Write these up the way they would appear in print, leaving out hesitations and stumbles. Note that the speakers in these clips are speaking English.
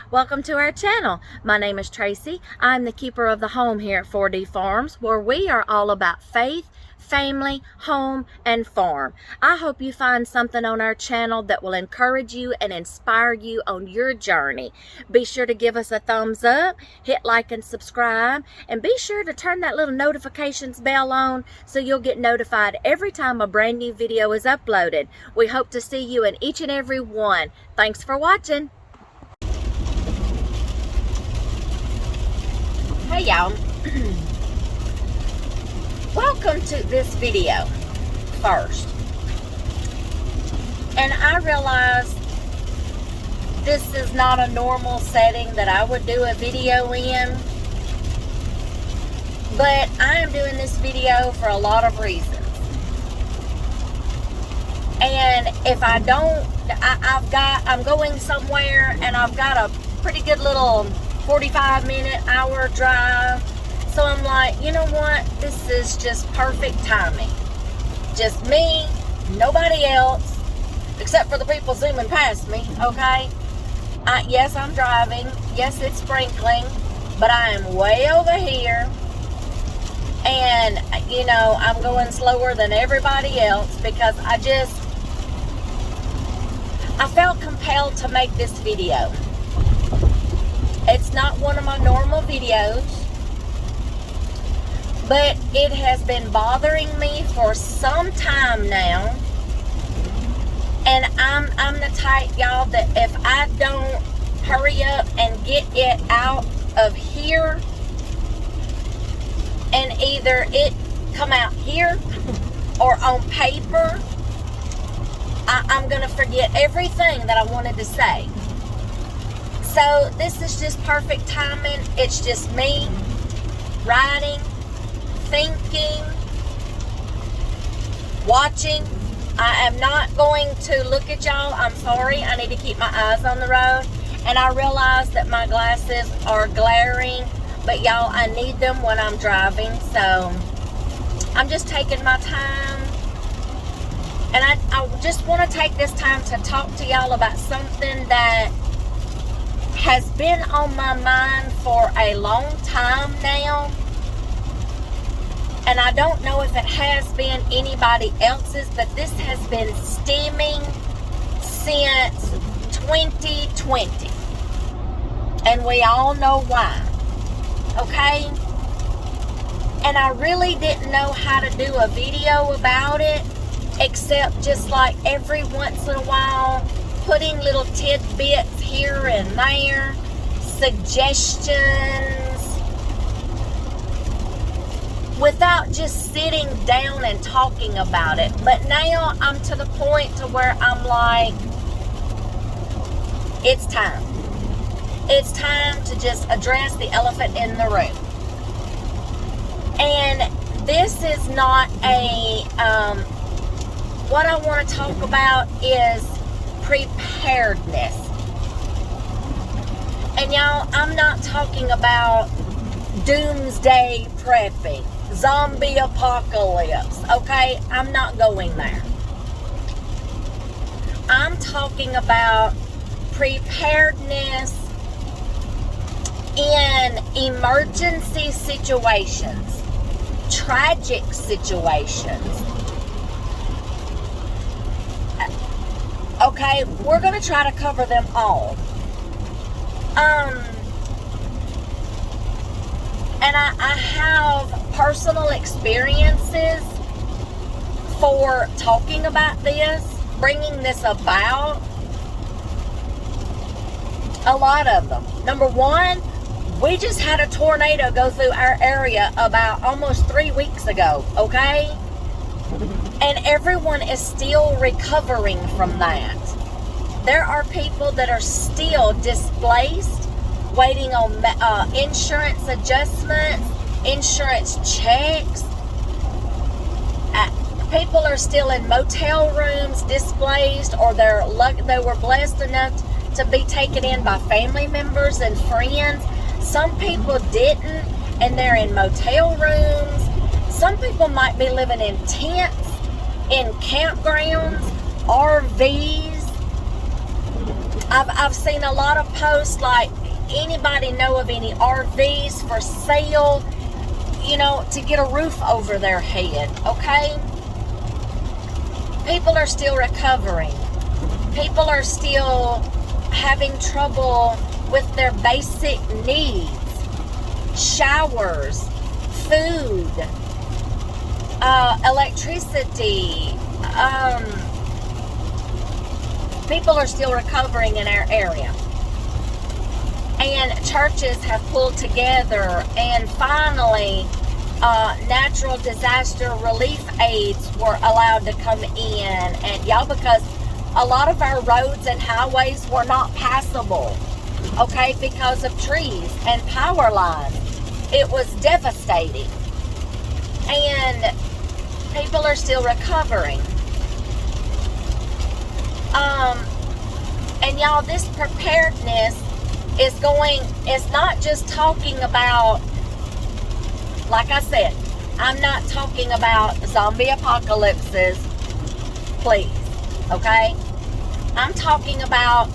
Welcome to our channel. My name is Tracy. I'm the keeper of the home here at 4D Farms, where we are all about faith, family, home, and farm. I hope you find something on our channel that will encourage you and inspire you on your journey. Be sure to give us a thumbs up, hit like and subscribe, and be sure to turn that little notifications bell on so you'll get notified every time a brand new video is uploaded. We hope to see you in each and every one. Thanks for watching. Hey y'all, welcome to this video first. And I realize this is not a normal setting that I would do a video in, but I am doing this video for a lot of reasons. And if I don't, I'm going somewhere and I've got a pretty good little 45-minute, hour drive. So I'm like, you know what? This is just perfect timing. Just me, nobody else, except for the people zooming past me, okay? Yes, I'm driving. Yes, it's sprinkling, but I am way over here. And, you know, I'm going slower than everybody else because I felt compelled to make this video. It's not one of my normal videos, but it has been bothering me for some time now. And I'm the type, y'all, that if I don't hurry up and get it out of here, and either it come out here or on paper, I'm going to forget everything that I wanted to say. So this is just perfect timing. It's just me writing, thinking, watching. I am not going to look at y'all. I'm sorry. I need to keep my eyes on the road. And I realize that my glasses are glaring, but y'all, I need them when I'm driving. So I'm just taking my time. And I just want to take this time to talk to y'all about something that has been on my mind for a long time now. And I don't know if it has been anybody else's, but this has been stemming since 2020. And we all know why. Okay? And I really didn't know how to do a video about it, except just like every once in a while, putting little tidbits here and there, suggestions, without just sitting down and talking about it. But now I'm to the point to where I'm like, it's time. It's time to just address the elephant in the room. And this is not a, what I want to talk about is preparedness. And y'all, I'm not talking about doomsday prepping, zombie apocalypse, okay? I'm not going there. I'm talking about preparedness in emergency situations, tragic situations. Okay, we're going to try to cover them all. And I have personal experiences for talking about this, bringing this about. A lot of them. Number one, we just had a tornado go through our area about almost 3 weeks ago, okay? And everyone is still recovering from that. There are people that are still displaced, waiting on insurance adjustments, insurance checks. People are still in motel rooms, displaced, or they were blessed enough to be taken in by family members and friends. Some people didn't, and they're in motel rooms. Some people might be living in tents, in campgrounds, RVs. I've seen a lot of posts like, anybody know of any RVs for sale, to get a roof over their head, okay? People are still recovering. People are still having trouble with their basic needs. Showers, food, electricity. People are still recovering in our area. And churches have pulled together, and finally natural disaster relief aids were allowed to come in. And y'all, because a lot of our roads and highways were not passable, okay, because of trees and power lines. It was devastating. And people are still recovering. And y'all, this preparedness is not just talking about, like I said, I'm not talking about zombie apocalypses, please, okay? I'm talking about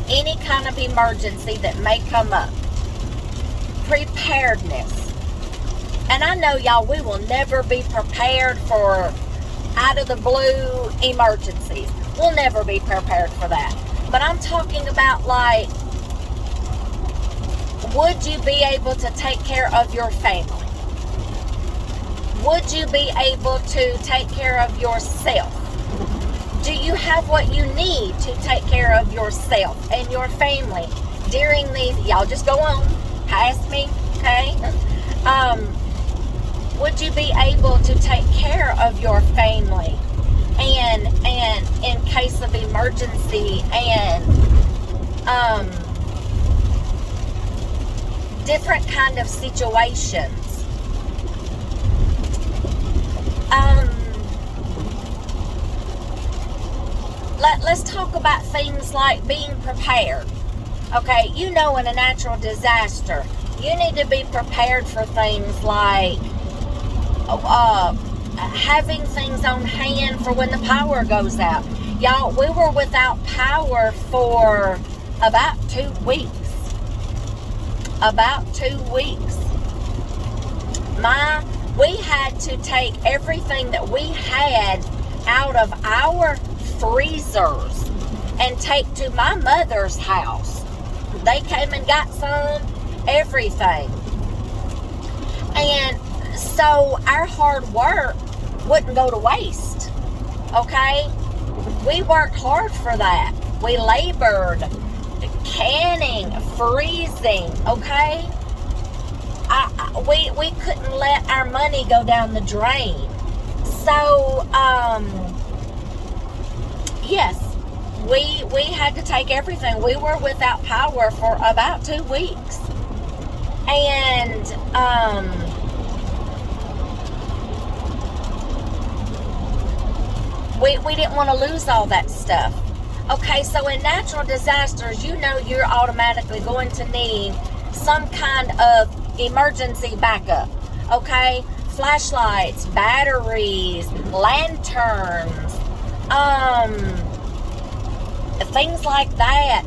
any kind of emergency that may come up. Preparedness. And I know, y'all, we will never be prepared for out of the blue emergencies. We'll never be prepared for that. But I'm talking about, like, would you be able to take care of your family? Would you be able to take care of yourself? Do you have what you need to take care of yourself and your family during these? Y'all just go on past me, okay? Would you be able to take care of your family and in case of emergency and different kind of situations? Let's talk about things like being prepared. Okay, in a natural disaster, you need to be prepared for things like having things on hand for when the power goes out. Y'all, we were without power for about 2 weeks. About 2 weeks. We had to take everything that we had out of our freezers and take to my mother's house. They came and got some, everything. And so our hard work wouldn't go to waste, okay? We worked hard for that. We labored, canning, freezing, okay? We couldn't let our money go down the drain. So, yes, we had to take everything. We were without power for about 2 weeks. And, we didn't want to lose all that stuff. Okay, so in natural disasters, you're automatically going to need some kind of emergency backup. Okay, flashlights, batteries, lanterns, things like that,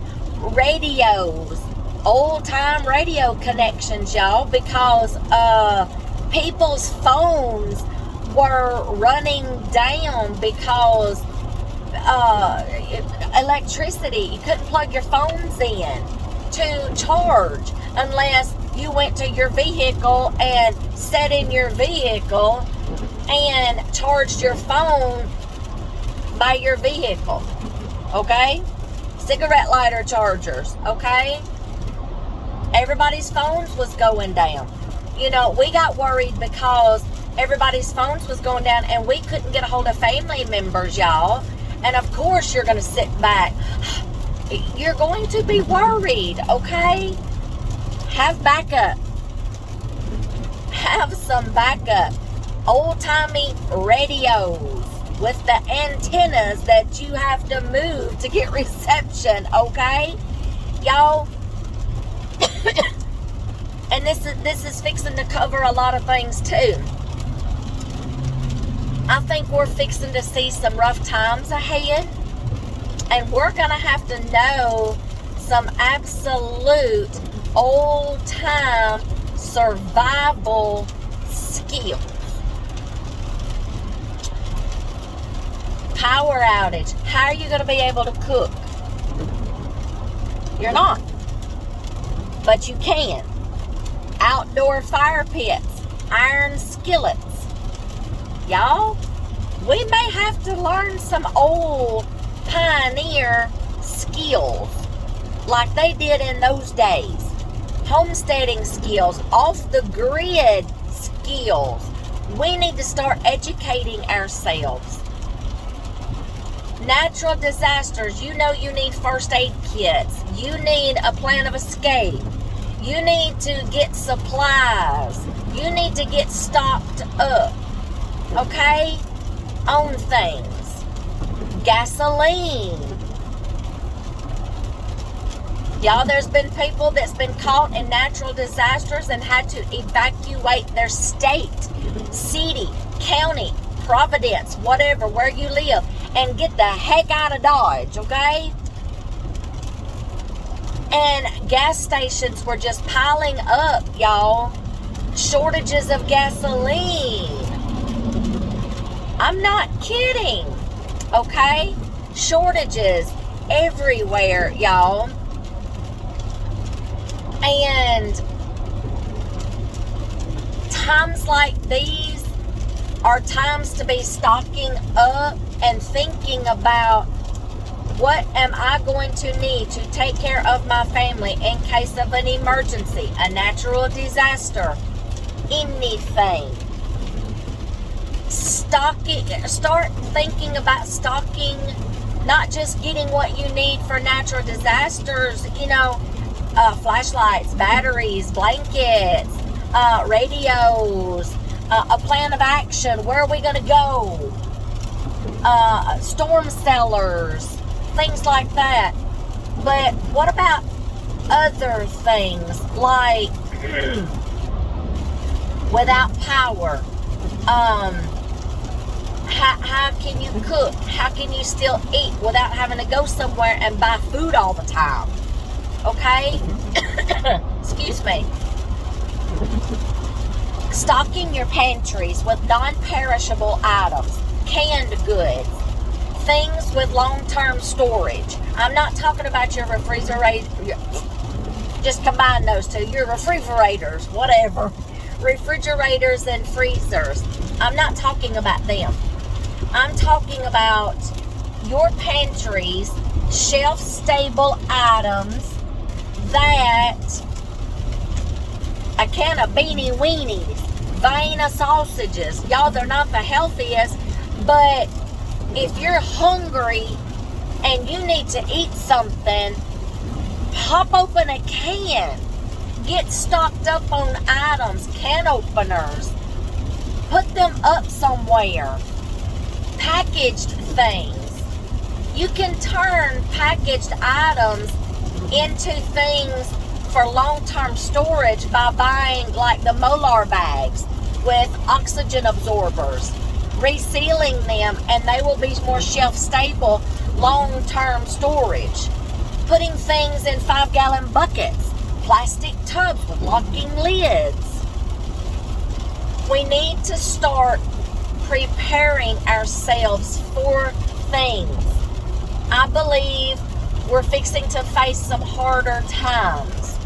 radios, old-time radio connections, y'all, because people's phones were running down because electricity. You couldn't plug your phones in to charge unless you went to your vehicle and set in your vehicle and charged your phone by your vehicle. Okay? Cigarette lighter chargers. Okay? Everybody's phones was going down. We got worried because everybody's phones was going down and we couldn't get a hold of family members, y'all. And of course you're going to sit back. You're going to be worried, okay? Have backup. Have some backup. Old-timey radios with the antennas that you have to move to get reception, okay? Y'all, and this is fixing to cover a lot of things too. I think we're fixing to see some rough times ahead, and we're going to have to know some absolute old-time survival skills. Power outage. How are you going to be able to cook? You're not. But you can. Outdoor fire pits. Iron skillets. Y'all, we may have to learn some old pioneer skills like they did in those days. Homesteading skills, off the grid skills. We need to start educating ourselves. Natural disasters, you know you need first aid kits. You need a plan of escape. You need to get supplies. You need to get stocked up. Okay? On things. Gasoline. Y'all, there's been people that's been caught in natural disasters and had to evacuate their state, city, county, Providence, whatever, where you live, and get the heck out of Dodge, okay? And gas stations were just piling up, y'all. Shortages of gasoline. I'm not kidding, okay? Shortages everywhere, y'all. And times like these are times to be stocking up and thinking about, what am I going to need to take care of my family in case of an emergency, a natural disaster, anything. Start thinking about stocking, not just getting what you need for natural disasters, you know, flashlights, batteries, blankets, radios, a plan of action. Where are we going to go? Storm cellars, things like that. But what about other things like without power? How can you cook? How can you still eat without having to go somewhere and buy food all the time? Okay? Excuse me. Stocking your pantries with non-perishable items, canned goods, things with long-term storage. I'm not talking about your refrigerator. Just combine those two. Your refrigerators, whatever. Refrigerators and freezers. I'm not talking about them. I'm talking about your pantries, shelf-stable items that a can of beanie weenies, vein of sausages. Y'all, they're not the healthiest, but if you're hungry and you need to eat something, pop open a can. Get stocked up on items, can openers. Put them up somewhere. Packaged things. You can turn packaged items into things for long-term storage by buying like the Molar bags with oxygen absorbers, resealing them, and they will be more shelf-stable long-term storage. Putting things in 5-gallon buckets, plastic tubs with locking lids. We need to start preparing ourselves for things. I believe we're fixing to face some harder times.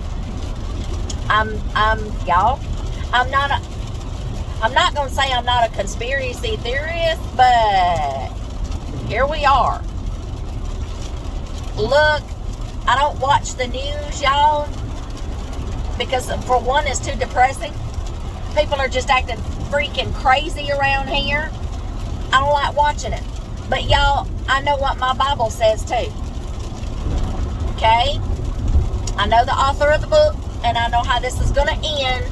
Y'all, I'm not going to say I'm not a conspiracy theorist, but here we are. Look, I don't watch the news, y'all, because for one, it's too depressing. People are just acting freaking crazy around here. I don't like watching it. But y'all, I know what my Bible says too. Okay? I know the author of the book, and I know how this is going to end,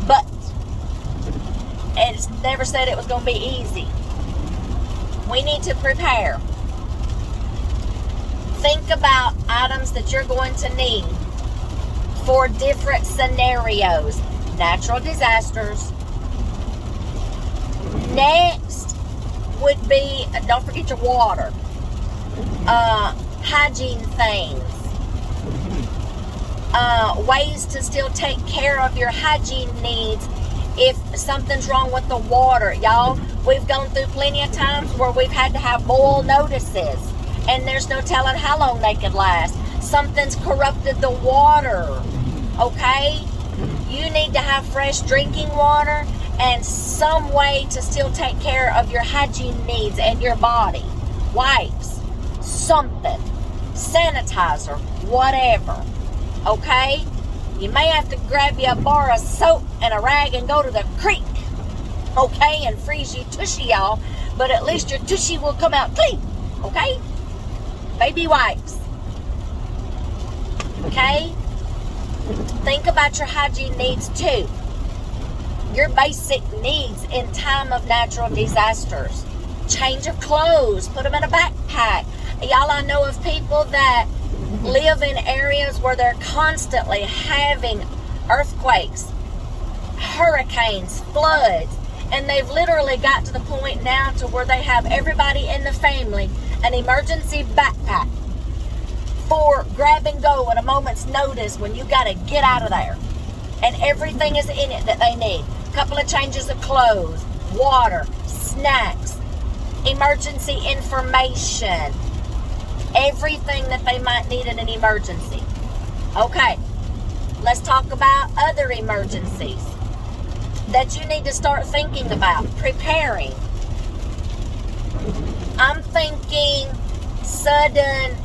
but it's never said it was going to be easy. We need to prepare. Think about items that you're going to need for different scenarios. Natural disasters. Next would be, don't forget your water. Hygiene things. ways to still take care of your hygiene needs if something's wrong with the water. Y'all, we've gone through plenty of times where we've had to have boil notices, and there's no telling how long they could last. Something's corrupted the water, okay? You need to have fresh drinking water and some way to still take care of your hygiene needs and your body. Wipes, something, sanitizer, whatever, okay? You may have to grab you a bar of soap and a rag and go to the creek, okay, and freeze your tushy, y'all, but at least your tushy will come out clean, okay? Baby wipes, okay? Think about your hygiene needs too. Your basic needs in time of natural disasters. Change of clothes, put them in a backpack. Y'all, I know of people that live in areas where they're constantly having earthquakes, hurricanes, floods, and they've literally got to the point now to where they have everybody in the family an emergency backpack for grab and go at a moment's notice when you got to get out of there. And everything is in it that they need. A couple of changes of clothes, water, snacks, emergency information, everything that they might need in an emergency. Okay, let's talk about other emergencies that you need to start thinking about, preparing. I'm thinking sudden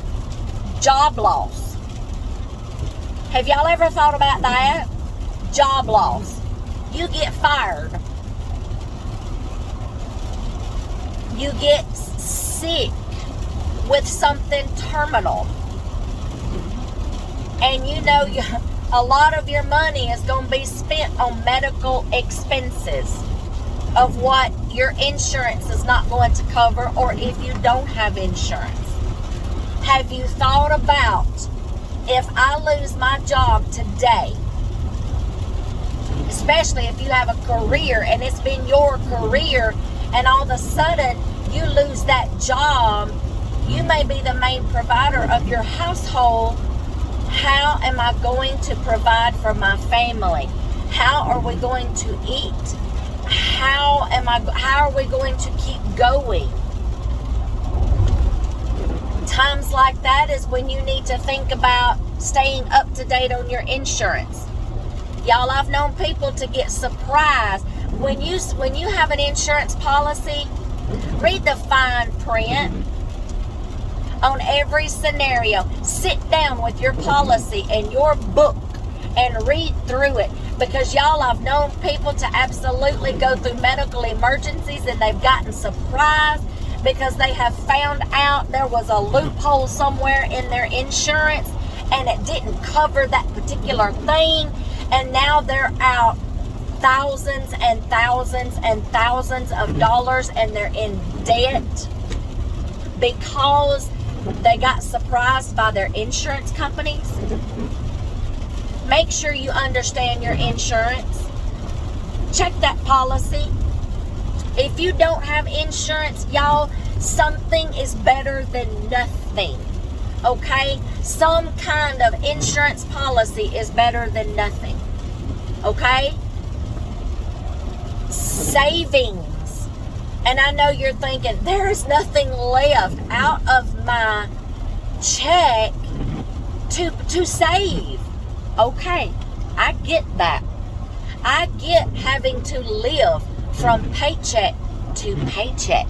job loss. Have y'all ever thought about that? Job loss. You get fired. You get sick with something terminal. And you know a lot of your money is going to be spent on medical expenses of what your insurance is not going to cover, or if you don't have insurance. Have you thought about, if I lose my job today, especially if you have a career and it's been your career, and all of a sudden you lose that job, you may be the main provider of your household. How am I going to provide for my family? How are we going to eat? How are we going to keep going? Times like that is when you need to think about staying up to date on your insurance. Y'all, I've known people to get surprised when you have an insurance policy. Read the fine print on every scenario. Sit down with your policy and your book and read through it, because y'all, I've known people to absolutely go through medical emergencies and they've gotten surprised because they have found out there was a loophole somewhere in their insurance and it didn't cover that particular thing, and now they're out thousands and thousands and thousands of dollars and they're in debt because they got surprised by their insurance companies. Make sure you understand your insurance. Check that policy. If you don't have insurance, y'all, something is better than nothing. Okay? Some kind of insurance policy is better than nothing. Okay? Savings. And I know you're thinking, there is nothing left out of my check to save. Okay, I get that. I get having to live from paycheck to paycheck.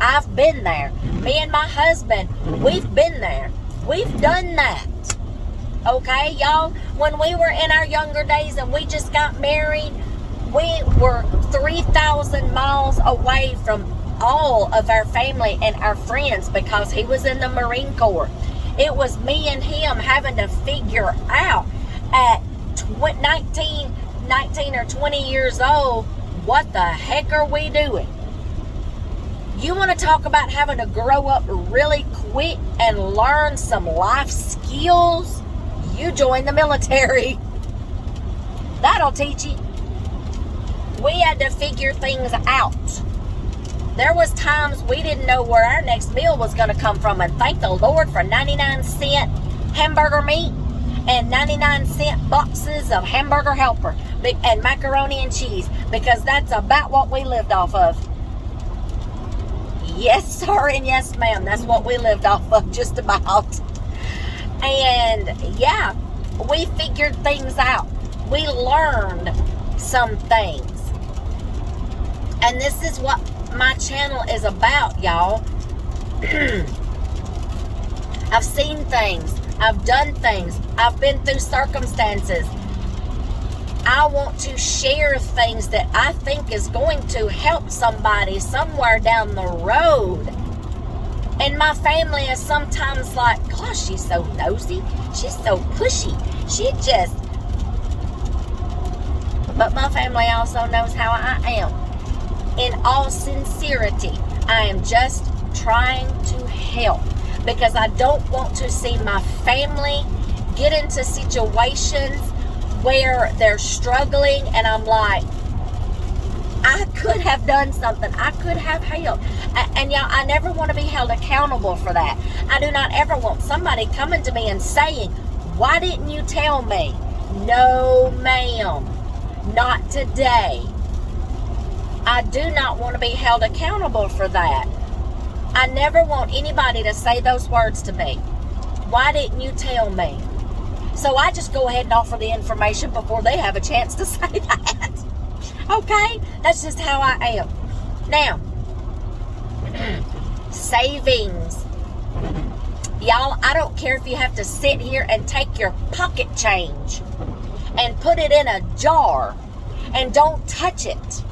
I've been there. Me and my husband, we've been there. We've done that. Okay, y'all? When we were in our younger days and we just got married, we were 3,000 miles away from all of our family and our friends because he was in the Marine Corps. It was me and him having to figure out at 19 or 20 years old, what the heck are we doing? You want to talk about having to grow up really quick and learn some life skills? You join the military. That'll teach you. We had to figure things out. There was times we didn't know where our next meal was going to come from, and thank the Lord for 99-cent hamburger meat and 99-cent boxes of hamburger helper and macaroni and cheese, because that's about what we lived off of. Yes, sir, and yes, ma'am. That's what we lived off of, just about. And yeah, we figured things out. We learned some things. And this is what my channel is about, y'all. I've seen things. I've done things. I've been through circumstances. I want to share things that I think is going to help somebody somewhere down the road. And my family is sometimes like, gosh, she's so nosy. She's so pushy. She just... But my family also knows how I am. In all sincerity, I am just trying to help, because I don't want to see my family get into situations where they're struggling, and I'm like, I could have done something. I could have helped. And y'all, I never want to be held accountable for that. I do not ever want somebody coming to me and saying, why didn't you tell me? No, ma'am. Not today. I do not want to be held accountable for that. I never want anybody to say those words to me. Why didn't you tell me? So I just go ahead and offer the information before they have a chance to say that. Okay? That's just how I am. Now, savings. Y'all, I don't care if you have to sit here and take your pocket change and put it in a jar and don't touch it.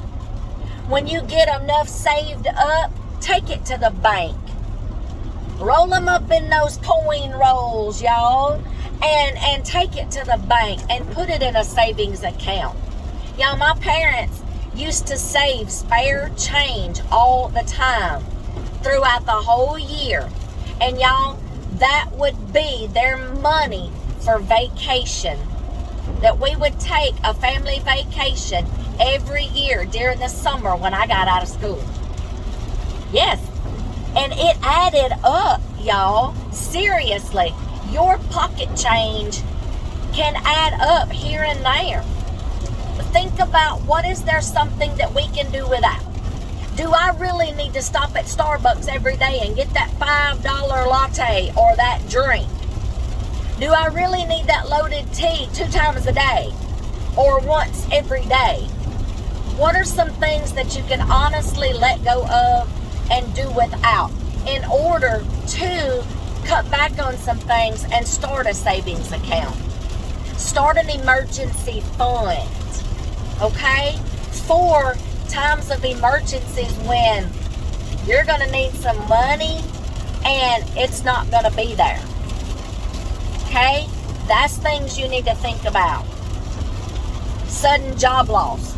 When you get enough saved up, take it to the bank. Roll them up in those coin rolls, y'all, and take it to the bank and put it in a savings account. Y'all, my parents used to save spare change all the time throughout the whole year. And y'all, that would be their money for vacation. That we would take a family vacation every year during the summer when I got out of school. Yes. And it added up, y'all. Seriously. Your pocket change can add up here and there. Think about, what is there something that we can do without? Do I really need to stop at Starbucks every day and get that $5 latte or that drink? Do I really need that loaded tea 2 times a day or once every day? What are some things that you can honestly let go of and do without in order to cut back on some things and start a savings account? Start an emergency fund, okay? For times of emergencies when you're going to need some money and it's not going to be there, okay? That's things you need to think about. Sudden job loss.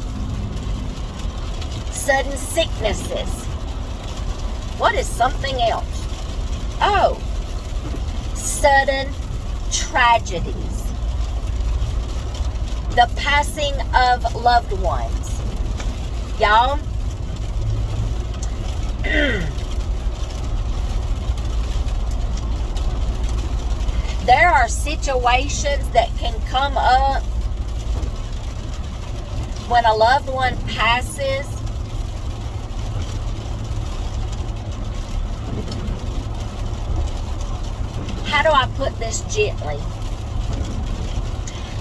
Sudden sicknesses. What is something else? Oh, sudden tragedies. The passing of loved ones. Y'all, there are situations that can come up when a loved one passes. How do I put this gently?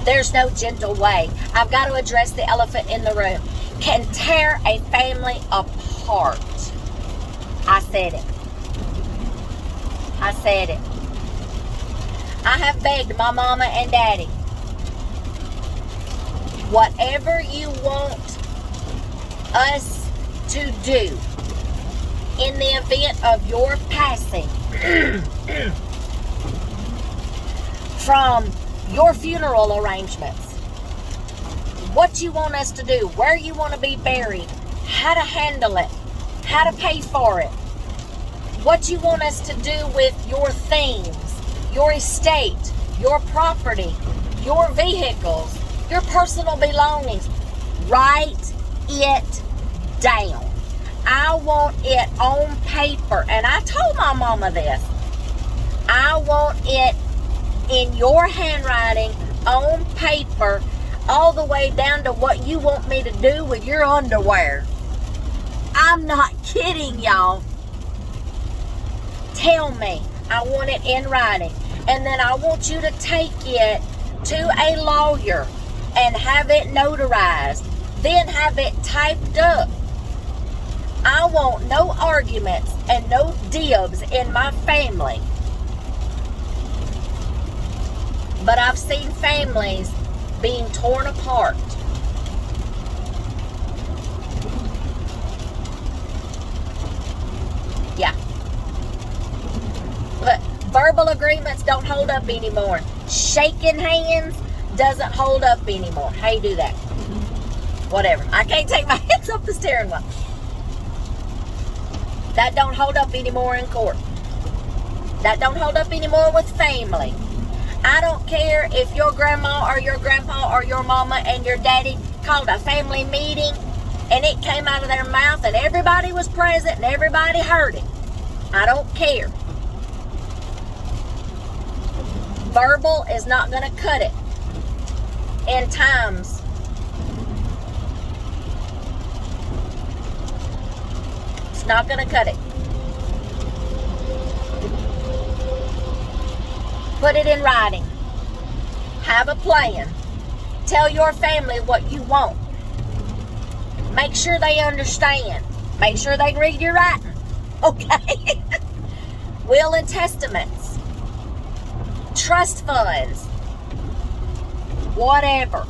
There's no gentle way. I've got to address the elephant in the room. Can tear a family apart. I said it. I said it. I have begged my mama and daddy, whatever you want us to do in the event of your passing, from your funeral arrangements, what you want us to do, where you want to be buried, how to handle it, how to pay for it, what you want us to do with your things, your estate, your property, your vehicles, your personal belongings. Write it down. I want it on paper. And I told my mama this. I want it in your handwriting, on paper, all the way down to what you want me to do with your underwear. I'm not kidding, y'all. Tell me. I want it in writing. And then I want you to take it to a lawyer and have it notarized. Then have it typed up. I want no arguments and no dibs in my family. But I've seen families being torn apart. Yeah. But verbal agreements don't hold up anymore. Shaking hands doesn't hold up anymore. How you do that? Whatever. I can't take my hands off the steering wheel. That don't hold up anymore in court. That don't hold up anymore with family. I don't care if your grandma or your grandpa or your mama and your daddy called a family meeting and it came out of their mouth and everybody was present and everybody heard it. I don't care. Verbal is not going to cut it in times. It's not going to cut it. Put it in writing. Have a plan. Tell your family what you want. Make sure they understand. Make sure they read your writing. Okay? Will and testaments. Trust funds. Whatever.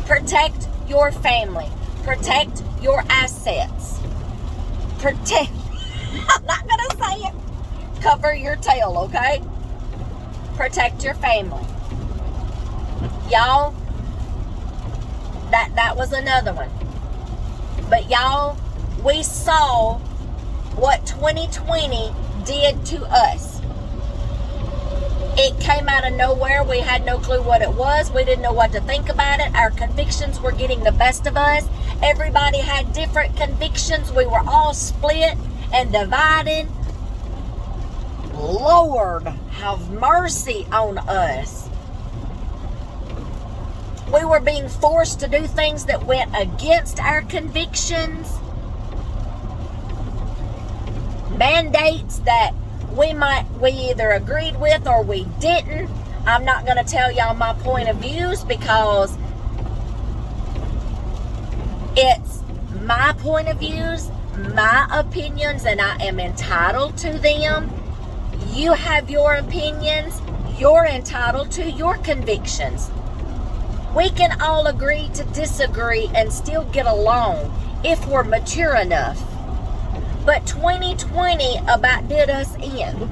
Protect your family. Protect your assets. Protect. I'm not going to say it. Cover your tail, okay? Protect your family. Y'all, that was another one. But y'all, we saw what 2020 did to us. It came out of nowhere. We had no clue what it was. We didn't know what to think about it. Our convictions were getting the best of us. Everybody had different convictions. We were all split and divided. Lord, have mercy on us. We were being forced to do things that went against our convictions. Mandates that we either agreed with or we didn't. I'm not going to tell y'all my point of views because it's my point of views, my opinions, and I am entitled to them. You have your opinions. You're entitled to your convictions. We can all agree to disagree and still get along if we're mature enough. But 2020 about did us in.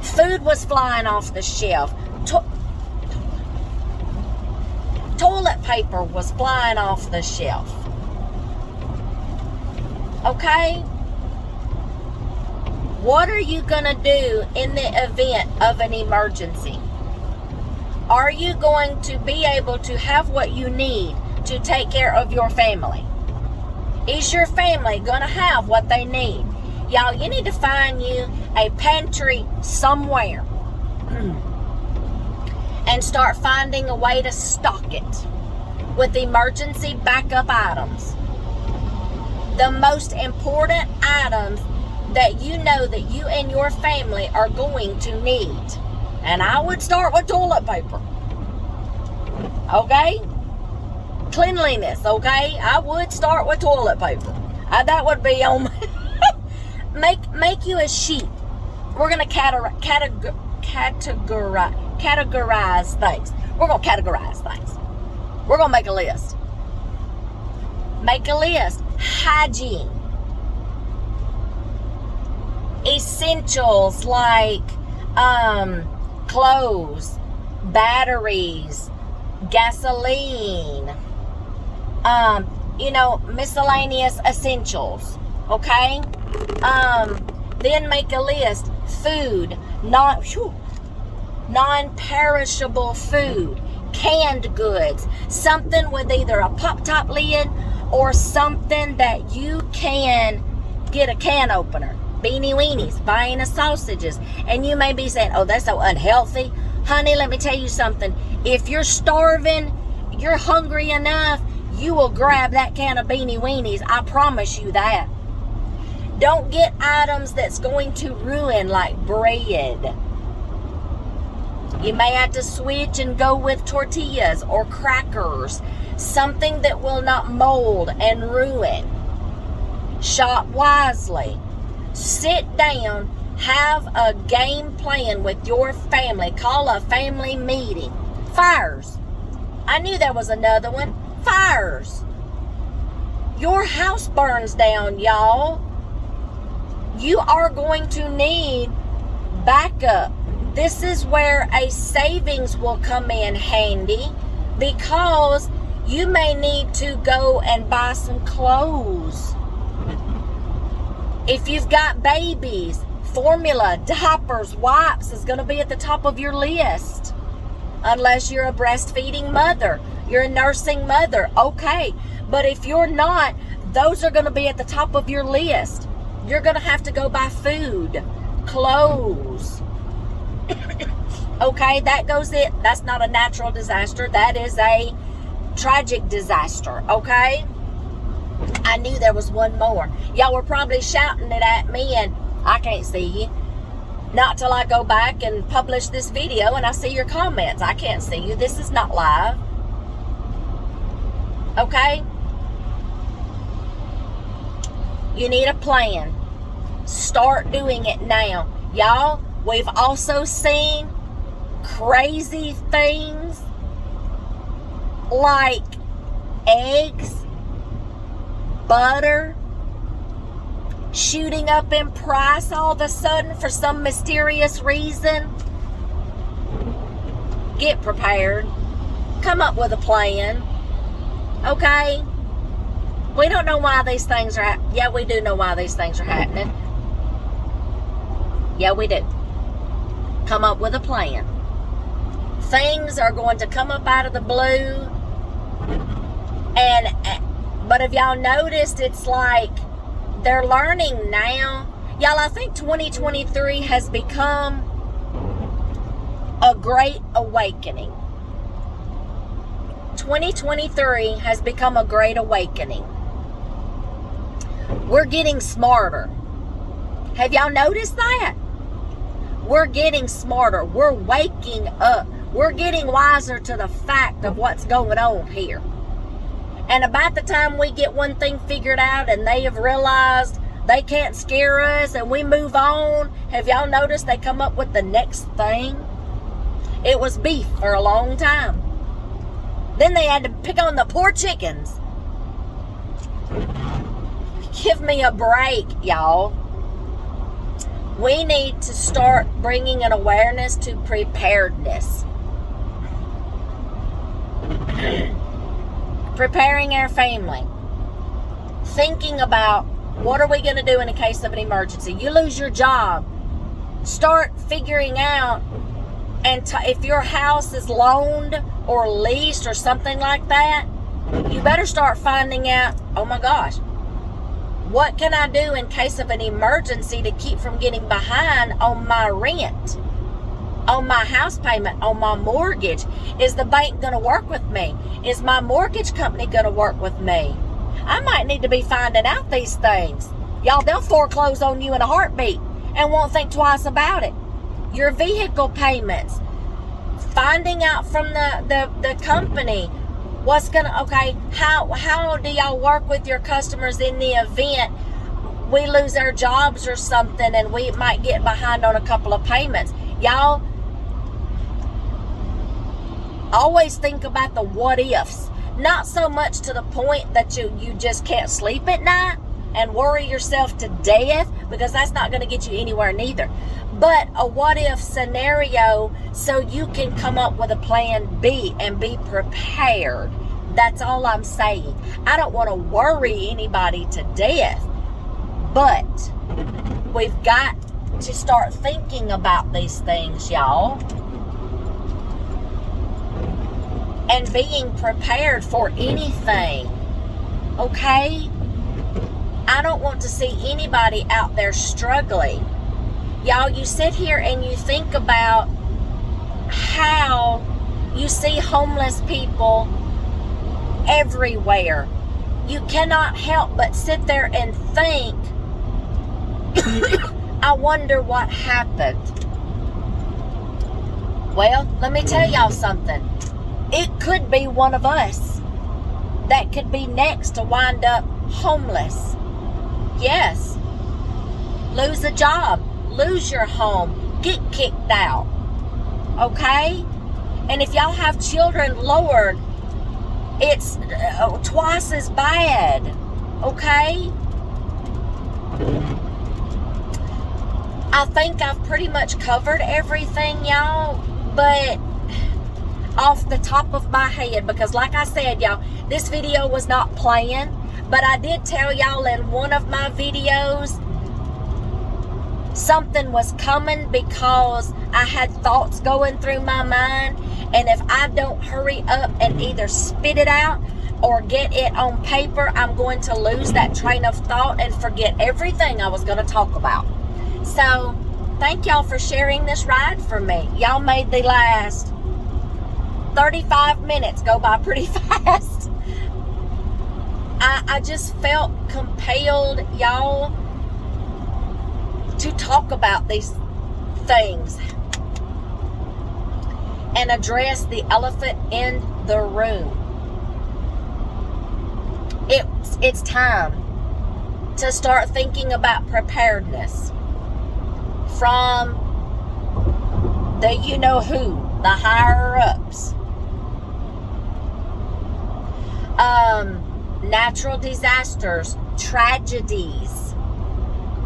Food was flying off the shelf. Toilet paper was flying off the shelf. Okay? What are you going to do in the event of an emergency? Are you going to be able to have what you need to take care of your family? Is your family going to have what they need? Y'all, you need to find you a pantry somewhere and start finding a way to stock it with emergency backup items. The most important items that you know that you and your family are going to need. And I would start with toilet paper. Okay? Cleanliness, okay? I would start with toilet paper. That would be on make you a sheet. We're going to categorize things. We're going to categorize things. We're going to make a list. Make a list. Hygiene. Essentials like clothes, batteries, gasoline, miscellaneous essentials, okay? Then make a list. Food, non-perishable food, canned goods, something with either a pop-top lid or something that you can get a can opener. beanie weenies, buying of sausages. And you may be saying, oh, that's so unhealthy. Honey, let me tell you something. If you're starving, you're hungry enough, you will grab that can of beanie weenies. I promise you that. Don't get items that's going to ruin, like bread. You may have to switch and go with tortillas or crackers. Something that will not mold and ruin. Shop wisely. Sit down. Have a game plan with your family. Call a family meeting. Fires. I knew there was another one. Fires. Your house burns down, y'all. You are going to need backup. This is where a savings will come in handy, because you may need to go and buy some clothes. If you've got babies, formula, diapers, wipes is going to be at the top of your list. Unless you're a breastfeeding mother, you're a nursing mother, okay. But if you're not, those are going to be at the top of your list. You're going to have to go buy food, clothes. Okay, that goes it. That's not a natural disaster. That is a tragic disaster, okay? I knew there was one more. Y'all were probably shouting it at me, and I can't see you. Not till I go back and publish this video and I see your comments. I can't see you. This is not live. Okay? You need a plan. Start doing it now. Y'all, we've also seen crazy things like eggs, butter, shooting up in price all of a sudden for some mysterious reason. Get prepared. Come up with a plan. Okay? We don't know why these things are happening. Yeah, we do know why these things are happening. Yeah, we do. Come up with a plan. Things are going to come up out of the blue. But have y'all noticed, it's like they're learning now. Y'all, I think 2023 has become a great awakening. 2023 has become a great awakening. We're getting smarter. Have y'all noticed that? We're getting smarter. We're waking up. We're getting wiser to the fact of what's going on here. And about the time we get one thing figured out and they have realized they can't scare us and we move on, have y'all noticed they come up with the next thing? It was beef for a long time. Then they had to pick on the poor chickens. Give me a break, y'all. We need to start bringing an awareness to preparedness. Preparing our family. Thinking about what are we going to do in a case of an emergency. You lose your job. Start figuring out, and if your house is loaned or leased or something like that, you better start finding out, oh my gosh, what can I do in case of an emergency to keep from getting behind on my rent, on my house payment, on my mortgage? Is the bank going to work with me? Is my mortgage company going to work with me? I might need to be finding out these things. Y'all, they'll foreclose on you in a heartbeat and won't think twice about it. Your vehicle payments. Finding out from the company what's gonna, okay, how do y'all work with your customers in the event we lose our jobs or something and we might get behind on a couple of payments? Y'all, always think about the what ifs. Not so much to the point that you just can't sleep at night and worry yourself to death, because that's not going to get you anywhere neither. But a what if scenario so you can come up with a plan B and be prepared. That's all I'm saying. I don't want to worry anybody to death, but we've got to start thinking about these things, y'all. And being prepared for anything. Okay? I don't want to see anybody out there struggling. Y'all, you sit here and you think about how you see homeless people everywhere. You cannot help but sit there and think, I wonder what happened. Well, let me tell y'all something. It could be one of us that could be next to wind up homeless. Yes. Lose a job. Lose your home. Get kicked out. Okay? And if y'all have children, Lord, it's twice as bad. Okay? I think I've pretty much covered everything, y'all. But off the top of my head, because like I said, y'all, this video was not planned, but I did tell y'all in one of my videos something was coming because I had thoughts going through my mind, and if I don't hurry up and either spit it out or get it on paper, I'm going to lose that train of thought and forget everything I was going to talk about. So thank y'all for sharing this ride for me. Y'all made the last 35 minutes go by pretty fast. I just felt compelled, y'all, to talk about these things and address the elephant in the room. It's time to start thinking about preparedness from the you-know-who, the higher-ups. Natural disasters, tragedies,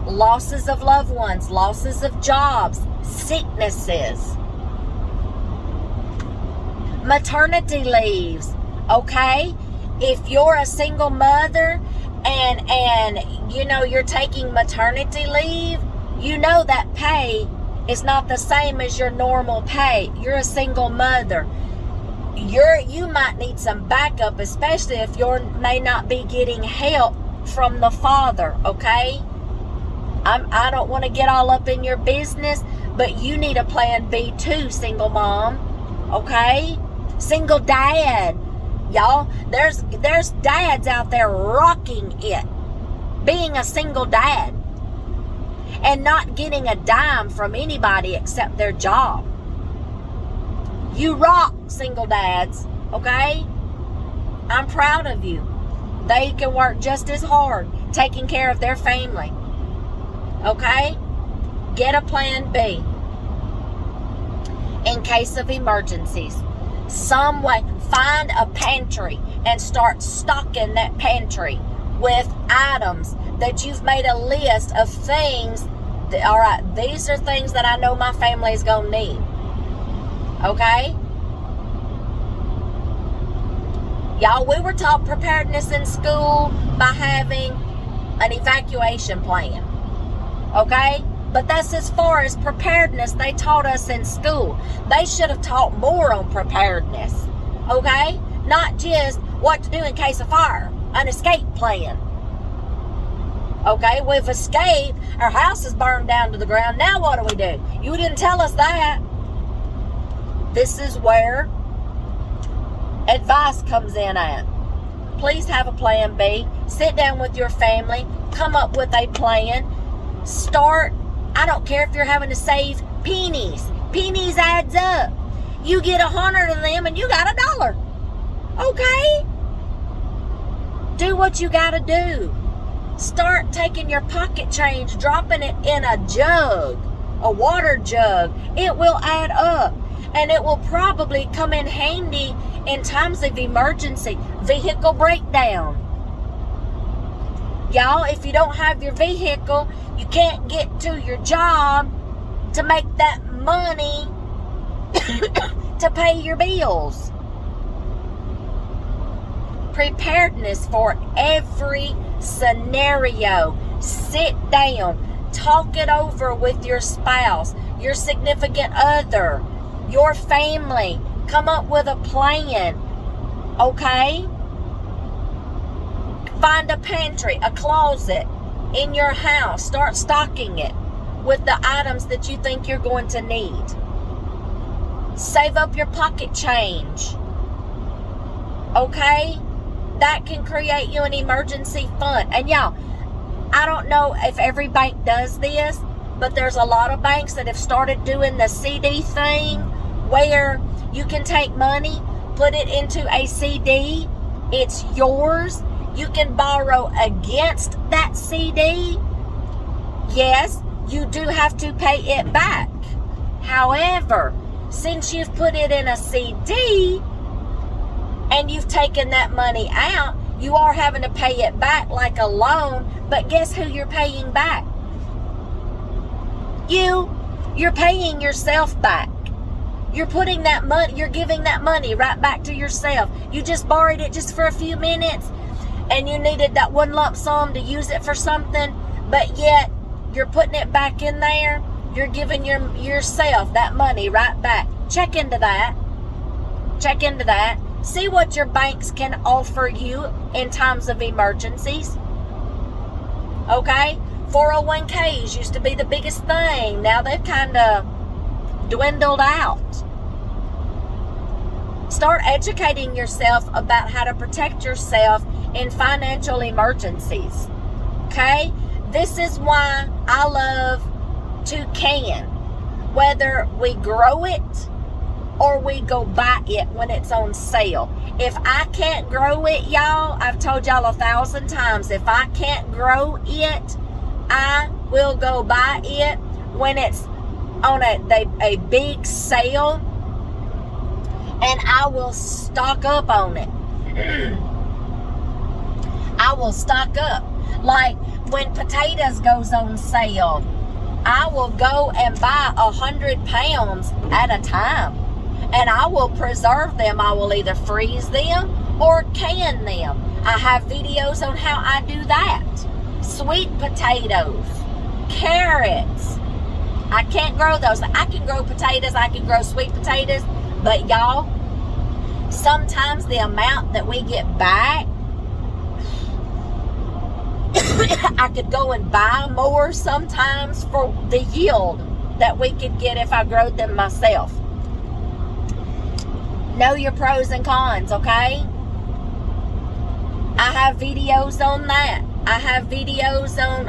losses of loved ones, losses of jobs, sicknesses, maternity leaves, okay? If you're a single mother and you're taking maternity leave, you know that pay is not the same as your normal pay. You're a single mother. You might need some backup, especially if you may not be getting help from the father, okay? I don't want to get all up in your business, but you need a plan B too, single mom, okay? Single dad, y'all. There's dads out there rocking it, being a single dad and not getting a dime from anybody except their job. You rock, single dads, okay? I'm proud of you. They can work just as hard taking care of their family, okay? Get a plan B in case of emergencies. Some way, find a pantry and start stocking that pantry with items that you've made a list of things that, all right, these are things that I know my family is going to need. Okay? Y'all, we were taught preparedness in school by having an evacuation plan. Okay? But that's as far as preparedness they taught us in school. They should have taught more on preparedness. Okay? Not just what to do in case of fire. An escape plan. Okay? We've escaped. Our house is burned down to the ground. Now what do we do? You didn't tell us that. This is where advice comes in at. Please have a plan B. Sit down with your family. Come up with a plan. Start. I don't care if you're having to save pennies. Pennies adds up. You get 100 of them and you got $1. Okay? Do what you got to do. Start taking your pocket change, dropping it in a jug, a water jug. It will add up. And it will probably come in handy in times of emergency. Vehicle breakdown. Y'all, if you don't have your vehicle, you can't get to your job to make that money to pay your bills. Preparedness for every scenario. Sit down. Talk it over with your spouse, your significant other, your family. Come up with a plan. Okay? Find a pantry, a closet in your house. Start stocking it with the items that you think you're going to need. Save up your pocket change. Okay? That can create you an emergency fund. And y'all, I don't know if every bank does this, but there's a lot of banks that have started doing the CD thing where you can take money, put it into a CD. It's yours. You can borrow against that CD. Yes, you do have to pay it back. However, since you've put it in a CD and you've taken that money out, you are having to pay it back like a loan. But guess who you're paying back? You're paying yourself back. You're putting that money, you're giving that money right back to yourself. You just borrowed it just for a few minutes and you needed that one lump sum to use it for something, but yet you're putting it back in there. You're giving yourself that money right back. Check into that. Check into that. See what your banks can offer you in times of emergencies. Okay? 401ks used to be the biggest thing. Now they've kind of dwindled out. Start educating yourself about how to protect yourself in financial emergencies. Okay? This is why I love to can. Whether we grow it or we go buy it when it's on sale. If I can't grow it, y'all, I've told y'all 1,000 times, if I can't grow it, I will go buy it when it's on a big sale, and I will stock up on it. I will stock up. Like when potatoes goes on sale, I will go and buy 100 pounds at a time, and I will preserve them. I will either freeze them or can them. I have videos on how I do that. Sweet potatoes, carrots. I can't grow those. I can grow potatoes. I can grow sweet potatoes. But y'all, sometimes the amount that we get back, I could go and buy more sometimes for the yield that we could get if I growed them myself. Know your pros and cons, okay? I have videos on that. I have videos on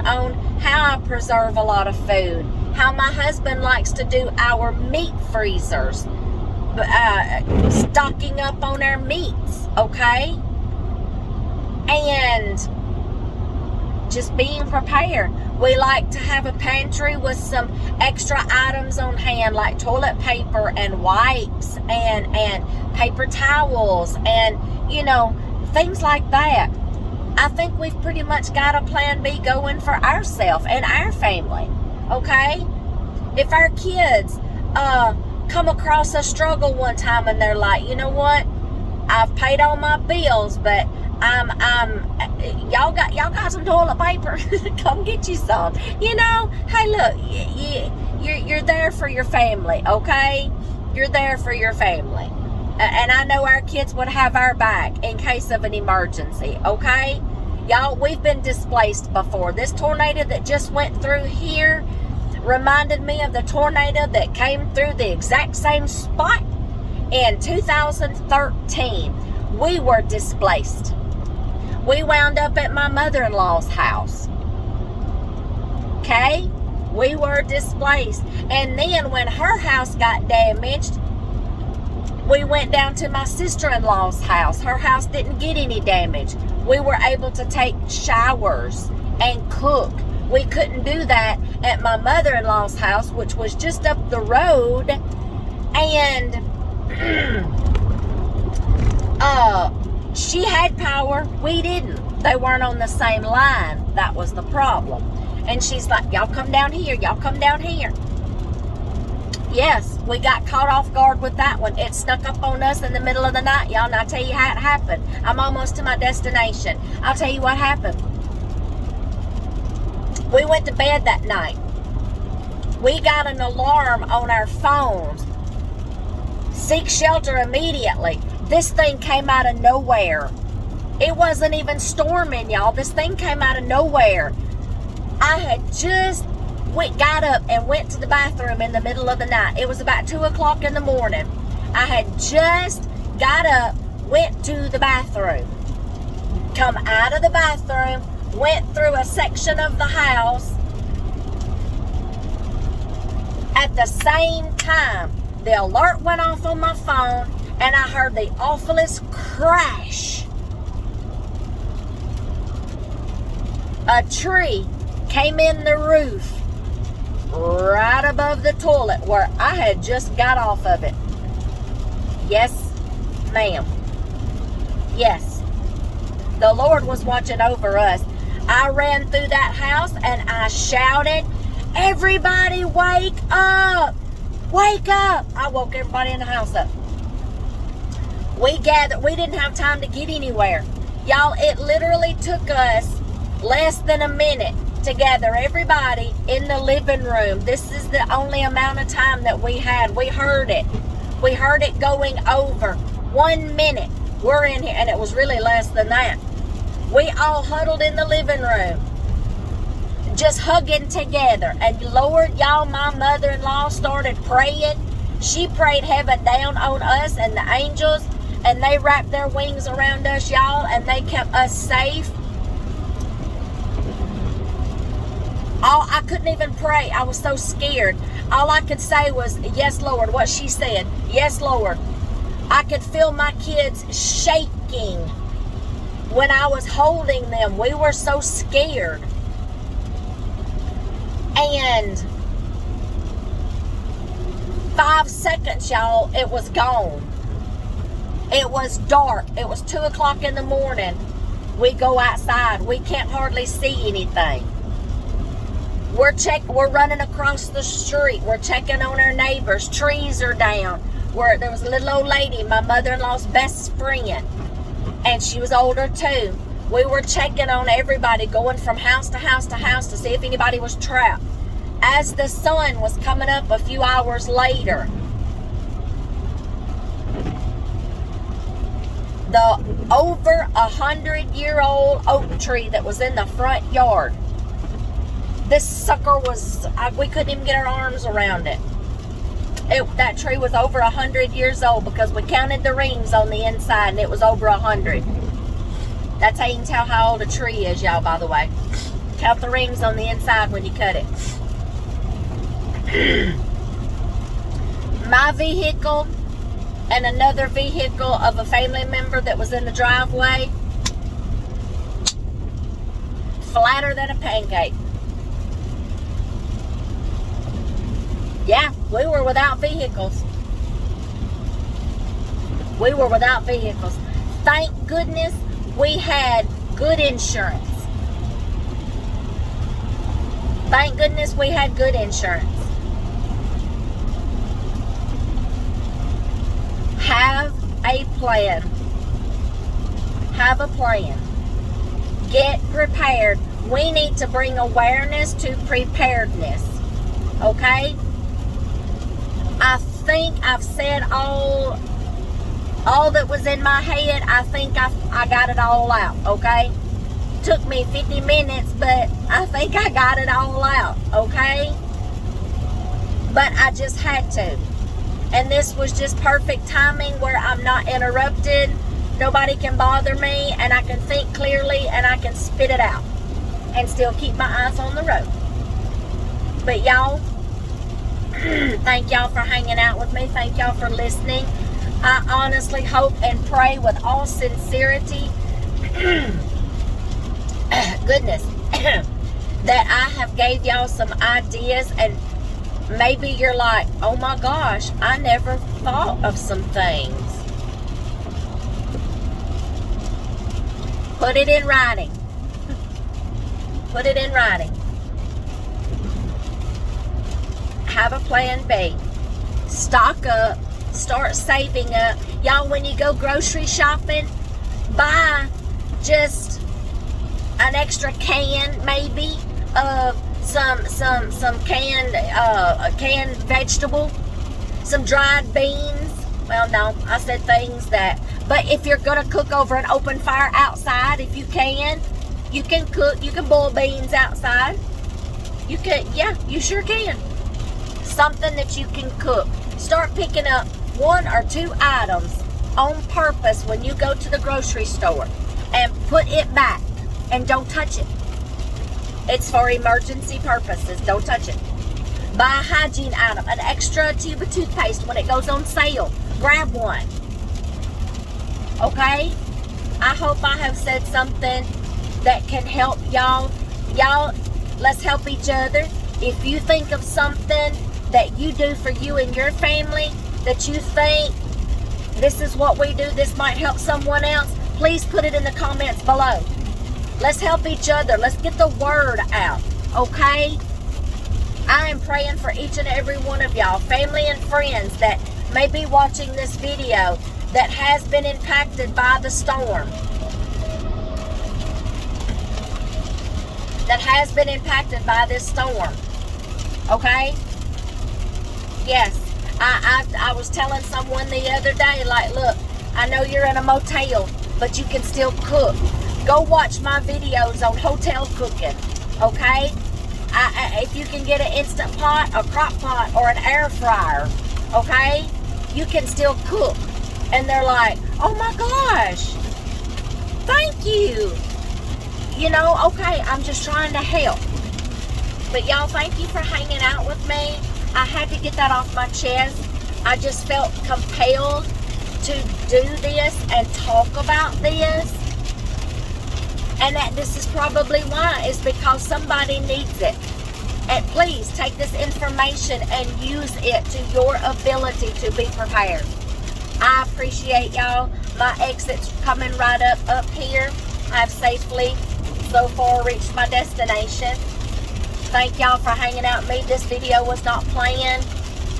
how I preserve a lot of food. How my husband likes to do our meat freezers. Stocking up on our meats, okay? And just being prepared. We like to have a pantry with some extra items on hand, like toilet paper and wipes and paper towels and, things like that. I think we've pretty much got a plan B going for ourselves and our family, okay? If our kids come across a struggle one time and they're like, you know what? I've paid all my bills, but y'all got some toilet paper. Come get you some. Hey, look, you're there for your family, okay? You're there for your family. And I know our kids would have our back in case of an emergency, okay? Y'all, we've been displaced before. This tornado that just went through here reminded me of the tornado that came through the exact same spot in 2013. We were displaced. We wound up at my mother-in-law's house. Okay? We were displaced. And then when her house got damaged, we went down to my sister-in-law's house. Her house didn't get any damage. We were able to take showers and cook. We couldn't do that at my mother-in-law's house, which was just up the road. And she had power. We didn't. They weren't on the same line. That was the problem. And she's like, y'all come down here. Y'all come down here. Yes, we got caught off guard with that one. It snuck up on us in the middle of the night, y'all, and I'll tell you how it happened. I'm almost to my destination. I'll tell you what happened. We went to bed that night. We got an alarm on our phones. Seek shelter immediately. This thing came out of nowhere. It wasn't even storming, y'all. This thing came out of nowhere. I had just got up and went to the bathroom in the middle of the night. It was about 2 o'clock in the morning. I had just got up, went to the bathroom, come out of the bathroom, went through a section of the house. At the same time, the alert went off on my phone, and I heard the awfulest crash. A tree came in the roof right above the toilet where I had just got off of it. Yes, ma'am. Yes. The Lord was watching over us. I ran through that house and I shouted, "Everybody wake up! Wake up!" I woke everybody in the house up. We gathered. We didn't have time to get anywhere. Y'all, it literally took us less than a minute to gather everybody in the living room. This is the only amount of time that we had. We heard it. We heard it going over. 1 minute. We're in here, and it was really less than that. We all huddled in the living room, just hugging together. And Lord, y'all, my mother-in-law started praying. She prayed heaven down on us and the angels, and they wrapped their wings around us, y'all, and they kept us safe. I couldn't even pray. I was so scared. All I could say was, "Yes, Lord," what she said. "Yes, Lord." I could feel my kids shaking when I was holding them. We were so scared. And 5 seconds, y'all, it was gone. It was dark. It was 2 o'clock in the morning. We go outside. We can't hardly see anything. We're running across the street. We're checking on our neighbors. Trees are down. There was a little old lady, my mother-in-law's best friend, and she was older too. We were checking on everybody, going from house to house to house to see if anybody was trapped. As the sun was coming up a few hours later, the over 100-year-old oak tree that was in the front yard, this sucker was, we couldn't even get our arms around it. That tree was over 100 years old because we counted the rings on the inside and it was over 100. That's how you can tell how old a tree is, y'all, by the way. Count the rings on the inside when you cut it. My vehicle and another vehicle of a family member that was in the driveway, flatter than a pancake. Yeah, we were without vehicles. We were without vehicles. Thank goodness we had good insurance. Thank goodness we had good insurance. Have a plan. Have a plan. Get prepared. We need to bring awareness to preparedness. Okay? I think I've said all that was in my head. I think I got it all out, okay? Took me 50 minutes, but I think I got it all out, okay? But I just had to. And this was just perfect timing where I'm not interrupted. Nobody can bother me, and I can think clearly, and I can spit it out and still keep my eyes on the road. But y'all, thank y'all for hanging out with me. Thank y'all for listening. I honestly hope and pray with all sincerity, goodness, that I have gave y'all some ideas, and maybe you're like, oh my gosh, I never thought of some things. Put it in writing. Put it in writing. Have a plan B. Stock up. Start saving up. Y'all, when you go grocery shopping, buy just an extra can, maybe, of some canned vegetable, some dried beans. Well, no, I said things that, But if you're gonna cook over an open fire outside, if you can cook, you can boil beans outside. You can, yeah, you sure can. Something that you can cook. Start picking up 1 or 2 items on purpose when you go to the grocery store and put it back and don't touch it. It's for emergency purposes. Don't touch it. Buy a hygiene item, an extra tube of toothpaste when it goes on sale. Grab one. Okay? I hope I have said something that can help y'all. Y'all, let's help each other. If you think of something that you do for you and your family that you think this is what we do, this might help someone else, please put it in the comments below. Let's help each other. Let's get the word out. Okay? I am praying for each and every one of y'all, family and friends that may be watching this video that has been impacted by the storm. That has been impacted by this storm. Okay? Yes. I was telling someone the other day, like, look, I know you're in a motel, but you can still cook. Go watch my videos on hotel cooking. Okay? If you can get an Instant Pot, a crock pot, or an air fryer, okay, you can still cook. And they're like, oh my gosh, thank you. You know, okay, I'm just trying to help. But y'all, thank you for hanging out with me. I had to get that off my chest. I just felt compelled to do this and talk about this. And that this is probably why, is because somebody needs it. And please take this information and use it to your ability to be prepared. I appreciate y'all. My exit's coming right up here. I've safely so far reached my destination. Thank y'all for hanging out with me. This video was not planned.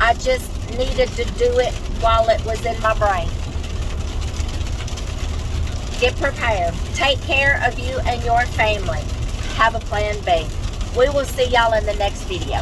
I just needed to do it while it was in my brain. Get prepared. Take care of you and your family. Have a plan B. We will see y'all in the next video.